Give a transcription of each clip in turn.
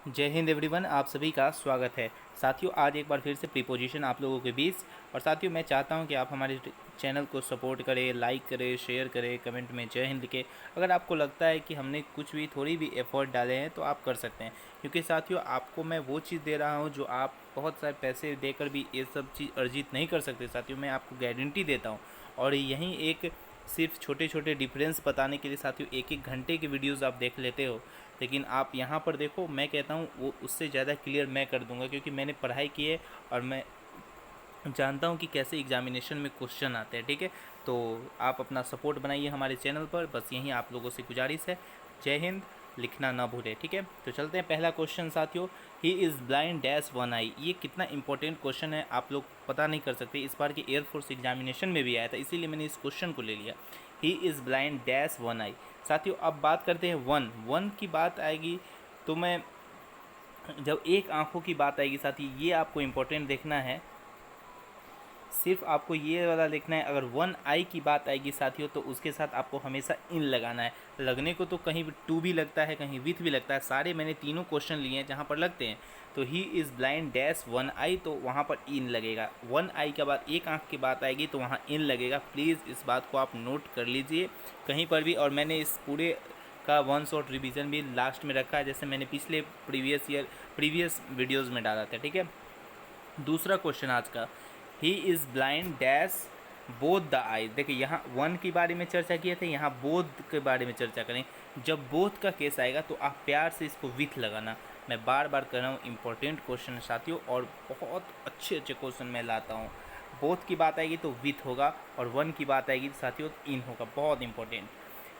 जय हिंद एवरीवन, आप सभी का स्वागत है। साथियों, आज एक बार फिर से प्रीपोजिशन आप लोगों के बीच। और साथियों, मैं चाहता हूं कि आप हमारे चैनल को सपोर्ट करें, लाइक करें, शेयर करें, कमेंट में जय हिंद लिखें। अगर आपको लगता है कि हमने कुछ भी थोड़ी भी एफर्ट डाले हैं तो आप कर सकते हैं, क्योंकि साथियों आपको मैं वो चीज़ दे रहा हूँ जो आप बहुत सारे पैसे देकर भी ये सब चीज़ अर्जित नहीं कर सकते। साथियों, मैं आपको गारंटी देता हूँ। और यहीं एक सिर्फ छोटे छोटे डिफरेंस बताने के लिए साथियों एक एक घंटे की वीडियोज़ आप देख लेते हो, लेकिन आप यहाँ पर देखो, मैं कहता हूँ वो उससे ज़्यादा क्लियर मैं कर दूंगा, क्योंकि मैंने पढ़ाई की है और मैं जानता हूँ कि कैसे एग्जामिनेशन में क्वेश्चन आते हैं। ठीक है, तो आप अपना सपोर्ट बनाइए हमारे चैनल पर, बस यही आप लोगों से गुजारिश है। जय हिंद, लिखना ना भूलें। ठीक है, तो चलते हैं पहला क्वेश्चन साथियों। He is blind dash one eye. ये कितना इंपॉर्टेंट क्वेश्चन है आप लोग पता नहीं कर सकते। इस बार के एयरफोर्स एग्जामिनेशन में भी आया था, इसीलिए मैंने इस क्वेश्चन को ले लिया। He is blind dash one eye. साथियों, अब बात करते हैं वन की बात आएगी तो मैं जब एक आंखों की बात आएगी साथी, ये आपको इम्पोर्टेंट देखना है। सिर्फ आपको ये वाला देखना है। अगर वन आई की बात आएगी साथियों तो उसके साथ आपको हमेशा इन लगाना है। लगने को तो कहीं टू भी लगता है, कहीं विथ भी लगता है। सारे मैंने तीनों क्वेश्चन लिए हैं जहाँ पर लगते हैं। तो he is blind dash one eye, तो वहाँ पर इन लगेगा। वन आई के बाद एक आंख की बात आएगी तो वहाँ इन लगेगा। प्लीज़ इस बात को आप नोट कर लीजिए कहीं पर भी। और मैंने इस पूरे का वन शॉट रिवीजन भी लास्ट में रखा है, जैसे मैंने पिछले प्रीवियस वीडियोज़ में डाला था। ठीक है, दूसरा क्वेश्चन आज का, he is blind dash both the eye. देखिए, यहाँ वन के बारे में चर्चा किए थे, यहाँ बोथ के बारे में चर्चा करें। जब बोथ का केस आएगा तो आप प्यार से इसको विथ लगाना। मैं बार बार कर रहा हूँ, इंपॉर्टेंट क्वेश्चन है साथियों, और बहुत अच्छे अच्छे क्वेश्चन मैं लाता हूँ। बोथ की बात आएगी तो विथ होगा, और वन की बात आएगी तो साथियों इन होगा। बहुत इंपॉर्टेंट।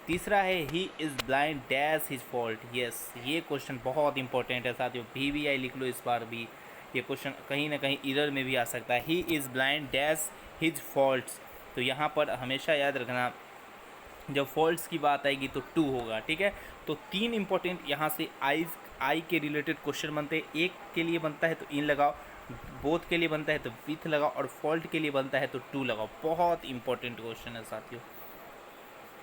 तीसरा है, ही is blind dash his fault. Yes, ये क्वेश्चन बहुत इंपॉर्टेंट है साथियों। भी आई लिख लो इस बार भी। ये क्वेश्चन कहीं ना कहीं इरर में भी आ सकता है। ही is blind dash his faults, तो यहाँ पर हमेशा याद रखना, जब फॉल्ट्स की बात आएगी तो टू होगा। ठीक है, तो तीन इंपॉर्टेंट यहाँ से आई के रिलेटेड क्वेश्चन बनते हैं। एक के लिए बनता है तो इन लगाओ, बोथ के लिए बनता है तो विथ लगाओ, और फॉल्ट के लिए बनता है तो टू लगाओ। बहुत इंपॉर्टेंट क्वेश्चन है साथियों।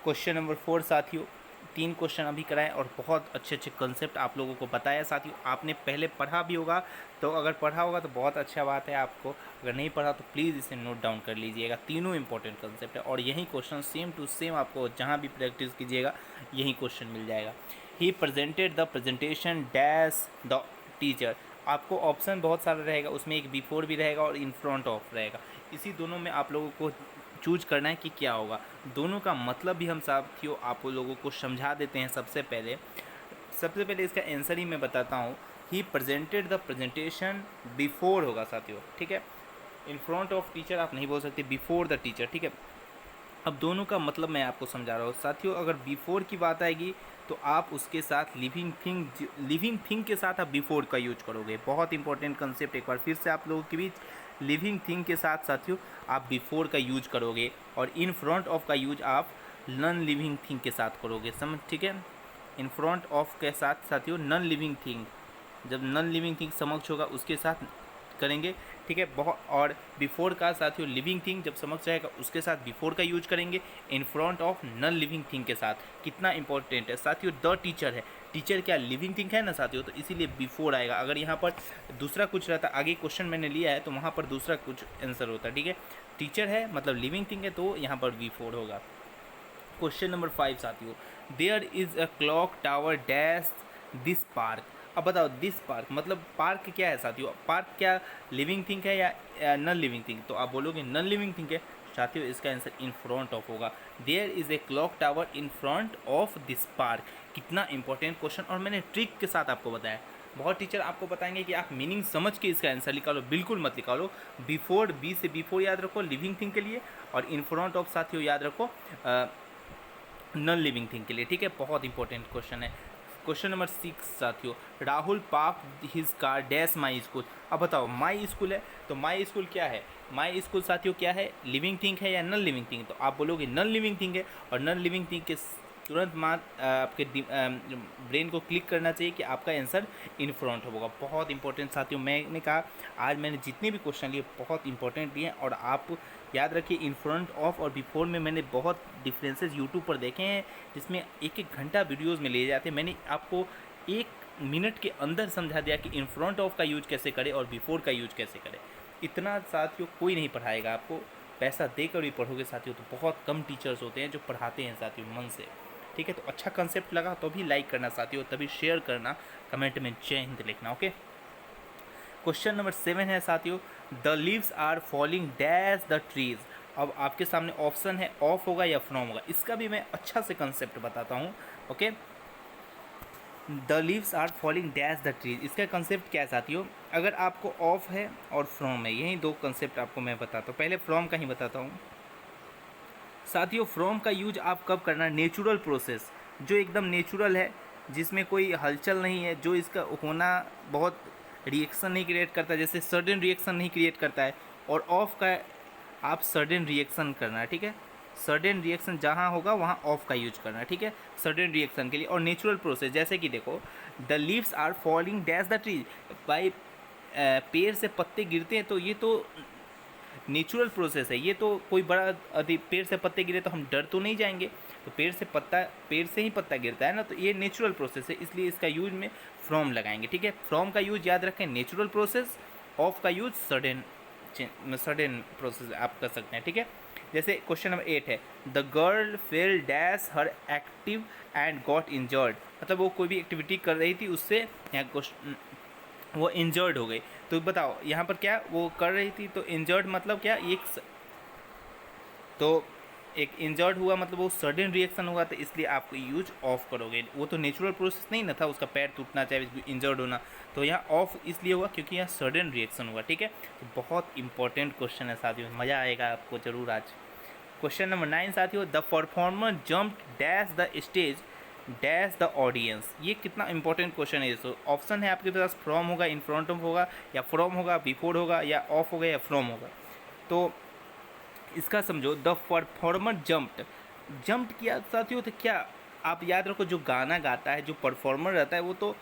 क्वेश्चन नंबर 4 साथियों, तीन क्वेश्चन अभी कराएं और बहुत अच्छे अच्छे कंसेप्ट आप लोगों को बताया साथियों। आपने पहले पढ़ा भी होगा, तो अगर पढ़ा होगा तो बहुत अच्छा बात है आपको। अगर नहीं पढ़ा तो प्लीज़ इसे नोट डाउन कर लीजिएगा। तीनों इंपॉर्टेंट कंसेप्ट है, और यही क्वेश्चन सेम टू सेम आपको जहाँ भी प्रैक्टिस कीजिएगा यही क्वेश्चन मिल जाएगा। He presented the presentation dash the teacher. आपको ऑप्शन बहुत सारा रहेगा, उसमें एक बिफोर भी रहेगा और इन फ्रंट ऑफ रहेगा। इसी दोनों में आप लोगों को चूज करना है कि क्या होगा। दोनों का मतलब भी हम साथियों आप लोगों को समझा देते हैं। सबसे पहले इसका आंसर ही मैं बताता हूँ। He presented the presentation before होगा साथियों। ठीक है, इन फ्रंट ऑफ टीचर आप नहीं बोल सकते, बिफोर द टीचर। ठीक है, अब दोनों का मतलब मैं आपको समझा रहा हूँ साथियों। अगर बिफोर की बात आएगी तो आप उसके साथ लिविंग थिंग के साथ आप बिफोर का यूज करोगे। बहुत इंपॉर्टेंट कंसेप्ट, एक बार फिर से आप लोगों के बीच, लिविंग थिंग के साथ साथियों आप बिफोर का यूज करोगे, और इन फ्रंट ऑफ का यूज आप नॉन लिविंग थिंग के साथ करोगे। समझ? ठीक है, इन फ्रंट ऑफ के साथ साथियों नॉन लिविंग थिंग, जब नॉन लिविंग थिंग समक्ष होगा उसके साथ करेंगे। ठीक है, बहुत। और बिफोर का साथियों लिविंग थिंग जब समक्ष रहेगा उसके साथ बिफोर का यूज करेंगे, इन front of non living thing के साथ। कितना इंपॉर्टेंट है साथियों, द टीचर है। टीचर क्या लिविंग थिंग है ना साथियों, तो इसीलिए बिफोर आएगा। अगर यहाँ पर दूसरा कुछ रहता, आगे क्वेश्चन मैंने लिया है तो वहाँ पर दूसरा कुछ आंसर होता। ठीक है, टीचर है मतलब लिविंग थिंग है, तो यहाँ पर बिफोर होगा। क्वेश्चन नंबर 5 साथियों, there is a clock tower dash this park. अब बताओ, दिस पार्क मतलब पार्क क्या है साथियों? पार्क क्या लिविंग थिंग है या नॉन लिविंग थिंग? तो आप बोलोगे नॉन लिविंग थिंग है साथियों, इसका आंसर इन फ्रंट ऑफ होगा। There is a clock tower in front of this park. कितना इंपॉर्टेंट क्वेश्चन, और मैंने ट्रिक के साथ आपको बताया। बहुत टीचर आपको बताएंगे कि आप मीनिंग समझ के इसका आंसर निकालो, बिल्कुल मत निकालो। बिफोर, बी से बिफोर याद रखो लिविंग थिंग के लिए, और इन फ्रंट ऑफ साथियों याद रखो नॉन लिविंग थिंग के लिए। ठीक है, बहुत इंपॉर्टेंट क्वेश्चन है। क्वेश्चन नंबर 6 साथियों, Rahul park his car dash my school. अब बताओ, माई स्कूल है तो माई स्कूल क्या है? माई स्कूल साथियों क्या है, लिविंग थिंग है या नॉन लिविंग थिंग? तो आप बोलोगे नॉन लिविंग थिंग है, और नॉन लिविंग थिंग के तुरंत आपके ब्रेन को क्लिक करना चाहिए कि आपका आंसर इन फ्रंट होगा। बहुत इंपॉर्टेंट साथियों, मैंने कहा आज मैंने जितने भी क्वेश्चन लिए बहुत इंपॉर्टेंट लिए हैं, और आप याद रखिए इन फ्रंट ऑफ और बिफोर में मैंने बहुत डिफरेंसेस यूट्यूब पर देखे हैं, जिसमें एक एक घंटा वीडियोस में ले जाते हैं। मैंने आपको एक मिनट के अंदर समझा दिया कि इन फ्रंट ऑफ का यूज कैसे करें और बिफोर का यूज कैसे करें। इतना साथियों कोई नहीं पढ़ाएगा आपको, पैसा देकर भी पढ़ोगे साथियों तो बहुत कम टीचर्स होते हैं जो पढ़ाते हैं साथियों मन से। ठीक है, तो अच्छा कंसेप्ट लगा तो भी लाइक करना साथियों, तभी शेयर करना, कमेंट में जय हिंद लिखना। ओके, क्वेश्चन नंबर 7 है साथियों, the leaves are falling dash the trees. अब आपके सामने ऑप्शन है ऑफ होगा या फ्रॉम होगा, इसका भी मैं अच्छा से कंसेप्ट बताता हूँ। Okay, the leaves are falling dash the trees, इसका कंसेप्ट क्या है साथियों, अगर आपको ऑफ है और फ्रॉम है, यही दो कंसेप्ट आपको मैं बताता हूँ। पहले फ्रॉम का ही बताता हूँ साथियों। फ्रॉम का यूज आप कब करना है, नेचुरल प्रोसेस जो एकदम नेचुरल है, जिसमें कोई हलचल नहीं है, जो इसका होना बहुत रिएक्शन नहीं क्रिएट करता, जैसे सडन रिएक्शन नहीं क्रिएट करता है। और ऑफ का आप सडन रिएक्शन करना है। ठीक है, सडन रिएक्शन जहाँ होगा वहाँ ऑफ का यूज करना है। ठीक है, सडन रिएक्शन के लिए। और नेचुरल प्रोसेस जैसे कि देखो, the leaves are falling dash the tree, by पेड़ से पत्ते गिरते हैं, तो ये तो नेचुरल प्रोसेस है, ये तो कोई बड़ा पेड़ से पत्ते गिरे तो हम डर तो नहीं जाएंगे, तो पेड़ से ही पत्ता गिरता है ना, तो ये नेचुरल प्रोसेस है, इसलिए इसका यूज में फ्रॉम लगाएंगे। ठीक है, फ्रॉम का यूज याद रखें नेचुरल प्रोसेस, ऑफ का यूज सडन प्रोसेस आप कर सकते हैं। ठीक है, जैसे क्वेश्चन नंबर 8 है, the girl fail dash her active and got injured, मतलब वो कोई भी एक्टिविटी कर रही थी, उससे यहाँ वो इंजर्ड हो गई। तो बताओ यहाँ पर क्या वो कर रही थी, तो इंजर्ड मतलब क्या, एक इंजर्ड हुआ मतलब वो सडन रिएक्शन हुआ, तो इसलिए आप यूज ऑफ करोगे। वो तो नेचुरल प्रोसेस नहीं ना था, उसका पैर टूटना चाहे इंजर्ड होना, तो यहाँ ऑफ इसलिए हुआ क्योंकि यहाँ सडन रिएक्शन हुआ। ठीक है, तो बहुत इंपॉर्टेंट क्वेश्चन है साथियों, मज़ा आएगा आपको जरूर आज। क्वेश्चन नंबर 9 साथियों, the performer jumped dash the stage dash the audience, ये कितना इंपॉर्टेंट क्वेश्चन है। सो ऑप्शन है आपके पास, फ्रॉम होगा, इन फ्रंट ऑफ होगा, या फ्रॉम होगा, बिफोर होगा, या ऑफ होगा, या फ्रॉम होगा। तो इसका समझो, द परफॉर्मर जम्प्ड किया साथियों, तो क्या आप याद रखो, जो गाना गाता है, जो परफॉर्मर रहता है, वो तो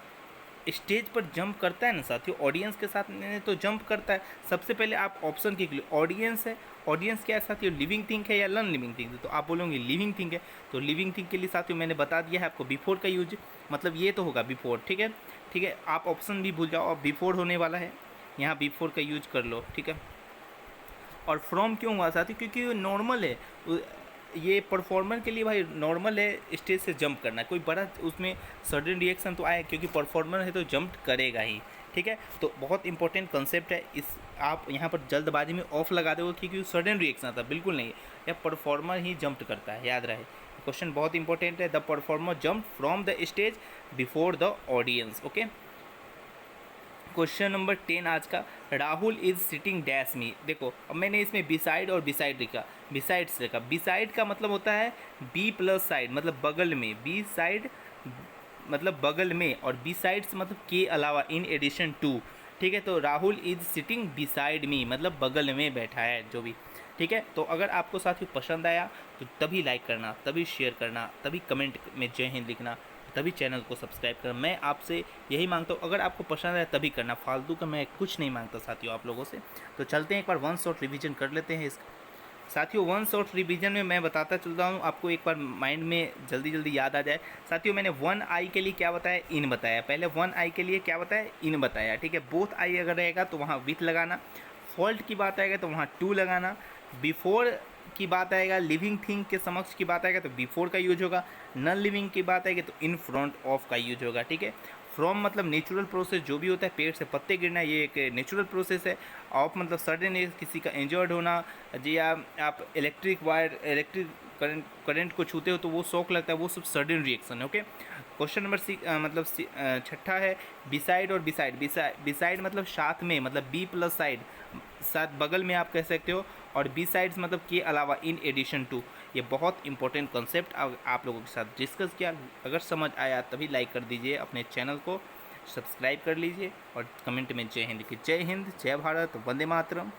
स्टेज पर जंप करता है ना साथियों, ऑडियंस के साथ में तो जंप करता है। सबसे पहले आप ऑप्शन के लिए, ऑडियंस है, ऑडियंस क्या है साथियों, लिविंग थिंग है या नॉन लिविंग थिंग है, तो आप बोलोगे लिविंग थिंग है। तो लिविंग थिंग के लिए साथियों मैंने बता दिया है आपको बिफोर का यूज, मतलब ये तो होगा बिफोर। ठीक है, ठीक है, आप ऑप्शन भी भूल जाओ, अब बिफोर होने वाला है, यहाँ बिफोर का यूज कर लो। ठीक है, और फ्रॉम क्यों हुआ साथियों, क्योंकि नॉर्मल है, ये परफॉर्मर के लिए भाई नॉर्मल है स्टेज से जंप करना, कोई बड़ा उसमें सडन रिएक्शन तो आए, क्योंकि परफॉर्मर है तो जंप करेगा ही। ठीक है, तो बहुत इंपॉर्टेंट कंसेप्ट है इस, आप यहाँ पर जल्दबाजी में ऑफ लगा दोगे क्योंकि सडन रिएक्शन था, बिल्कुल नहीं, यह परफॉर्मर ही जंप करता है, याद रहे। क्वेश्चन बहुत इंपॉर्टेंट है, the performer jump from the stage before the audience. Okay, question number 10 आज का, राहुल इज सिटिंग डैश मी। देखो अब मैंने इसमें बिसाइड और बिसाइड लिखा, बिसाइड्स लिखा, बिसाइड का मतलब होता है बी प्लस साइड, मतलब बगल में, बी साइड मतलब बगल में, और बी साइड्स मतलब के अलावा, इन एडिशन टू। ठीक है, तो Rahul is sitting beside me मतलब बगल में बैठा है, जो भी। ठीक है, तो अगर आपको साथियों पसंद आया तो तभी लाइक करना, तभी शेयर करना, तभी कमेंट में जय हिंद लिखना, तभी चैनल को सब्सक्राइब करना। मैं आपसे यही मांगता हूँ, अगर आपको पसंद आए तभी करना, फालतू का मैं कुछ नहीं मांगता साथियों आप लोगों से। तो चलते हैं एक बार वन शॉट रिवीजन कर लेते हैं इस साथियों। वन शॉट रिवीजन में मैं बताता चलता हूँ आपको, एक बार माइंड में जल्दी जल्दी याद आ जाए साथियों। मैंने वन आई के लिए क्या बताया, इन बताया, पहले वन आई के लिए क्या बताया, इन बताया। ठीक है, बोथ आई अगर रहेगा तो वहाँ विथ लगाना, फॉल्ट की बात आएगा तो वहाँ टू लगाना, बिफोर की बात आएगा, लिविंग थिंग के समक्ष की बात आएगा तो बिफोर का यूज होगा, नॉन लिविंग की बात आएगी तो इन फ्रंट ऑफ का यूज होगा। ठीक है, फ्रॉम मतलब नेचुरल प्रोसेस, जो भी होता है, पेड़ से पत्ते गिरना, ये एक नेचुरल प्रोसेस है। ऑफ मतलब सडन किसी का इंजर्ड होना, जी आप इलेक्ट्रिक वायर, इलेक्ट्रिक करंट को छूते हो तो वो शॉक लगता है, वो सब सडन रिएक्शन है। ओके, क्वेश्चन नंबर मतलब छठा है, बिसाइड और बिसाइड, बिसाइड मतलब साथ में, मतलब बी प्लस साइड, साथ बगल में आप कह सकते हो, और बी साइड्स मतलब के अलावा, इन एडिशन टू। ये बहुत इंपॉर्टेंट कॉन्सेप्ट आप लोगों के साथ डिस्कस किया। अगर समझ आया तभी लाइक कर दीजिए, अपने चैनल को सब्सक्राइब कर लीजिए, और कमेंट में जय हिंद की, जय हिंद, जय भारत, वंदे मातरम।